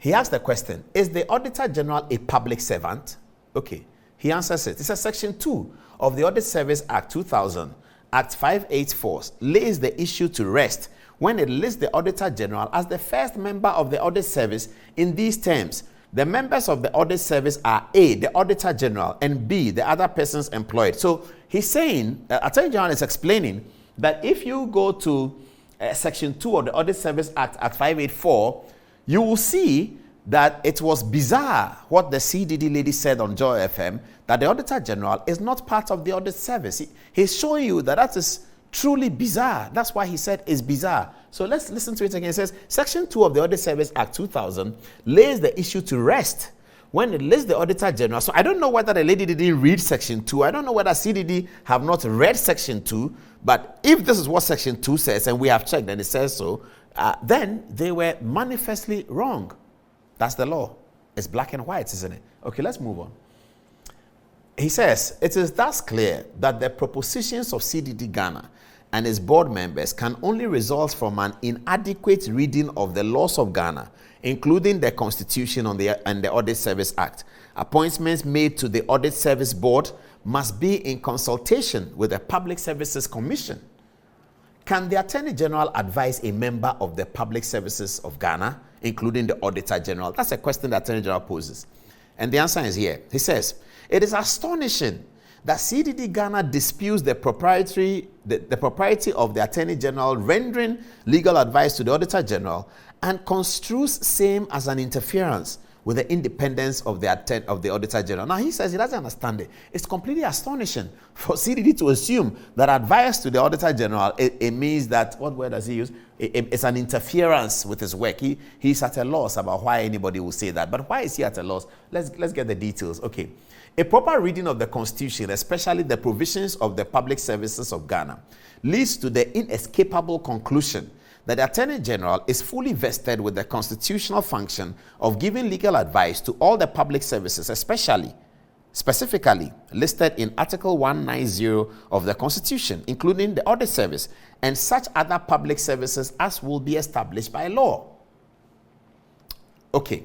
He asked the question, is the Auditor General a public servant? Okay, he answers it. It says Section 2 of the Audit Service Act 2000, Act 584, lays the issue to rest when it lists the Auditor General as the first member of the Audit Service in these terms. The members of the Audit Service are A, the Auditor General, and B, the other persons employed. So he's saying, Attorney General is explaining that if you go to Section 2 of the Audit Service Act at 584, you will see that it was bizarre what the CDD lady said on Joy FM, that the Auditor General is not part of the Audit Service. He's showing you that that is truly bizarre. That's why he said it's bizarre. So let's listen to it again. It says, Section 2 of the Audit Service Act 2000 lays the issue to rest when it lists the Auditor General. So I don't know whether the lady didn't read Section 2. I don't know whether CDD have not read Section 2. But if this is what Section 2 says, and we have checked and it says so, then they were manifestly wrong. That's the law. It's black and white, isn't it? Okay, let's move on. He says, it is thus clear that the propositions of CDD Ghana and its board members can only result from an inadequate reading of the laws of Ghana, including the Constitution and the Audit Service Act. Appointments made to the Audit Service Board must be in consultation with the Public Services Commission. Can the Attorney General advise a member of the Public Services of Ghana, including the Auditor General? That's a question the Attorney General poses. And the answer is here. He says, it is astonishing that CDD Ghana disputes the propriety of the Attorney General rendering legal advice to the Auditor General and construes same as an interference with the independence of the Auditor General. Now he says he doesn't understand it. It's completely astonishing for CDD to assume that advice to the Auditor General, it means that, what word does he use? It's an interference with his work. He's at a loss about why anybody will say that. But why is he at a loss? Let's get the details. Okay. A proper reading of the Constitution, especially the provisions of the Public Services of Ghana, leads to the inescapable conclusion that the Attorney General is fully vested with the constitutional function of giving legal advice to all the public services, specifically listed in Article 190 of the Constitution, including the Audit Service and such other public services as will be established by law. Okay.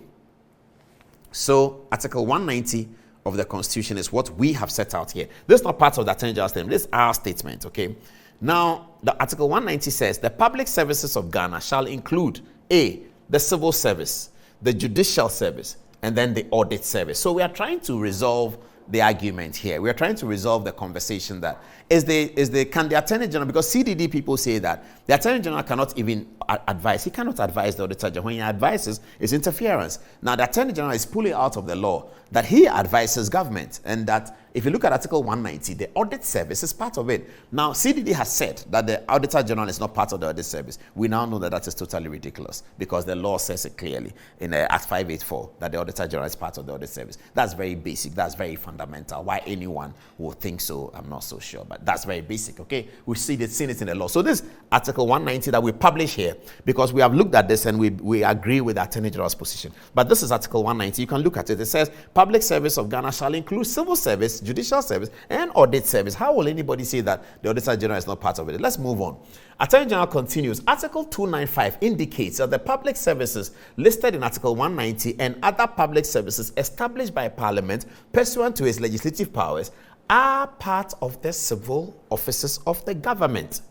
So, Article 190 of the Constitution is what we have set out here. This is not part of the Attorney General's statement. This is our statement, okay? Now, the Article 190 says, the public services of Ghana shall include A, the civil service, the judicial service, and then the audit service. So we are trying to resolve the argument here. We are trying to resolve the conversation that can the Attorney General, because CDD people say that the Attorney General cannot even advise. He cannot advise the Auditor General. When he advises, it's interference. Now, the Attorney General is pulling out of the law that he advises government, and that if you look at Article 190, the audit service is part of it. Now, CDD has said that the Auditor General is not part of the audit service. We now know that that is totally ridiculous because the law says it clearly in Act 584 that the Auditor General is part of the audit service. That's very basic. That's very fundamental. Why anyone would think so, I'm not so sure, but that's very basic, okay? We've seen it in the law. So this Article 190 that we publish here, because we have looked at this and we agree with the Attorney General's position. But this is Article 190. You can look at it. It says, public service of Ghana shall include civil service, judicial service, and audit service. How will anybody say that the Auditor General is not part of it? Let's move on. Attorney General continues. Article 295 indicates that the public services listed in Article 190 and other public services established by Parliament pursuant to its legislative powers are part of the civil offices of the government.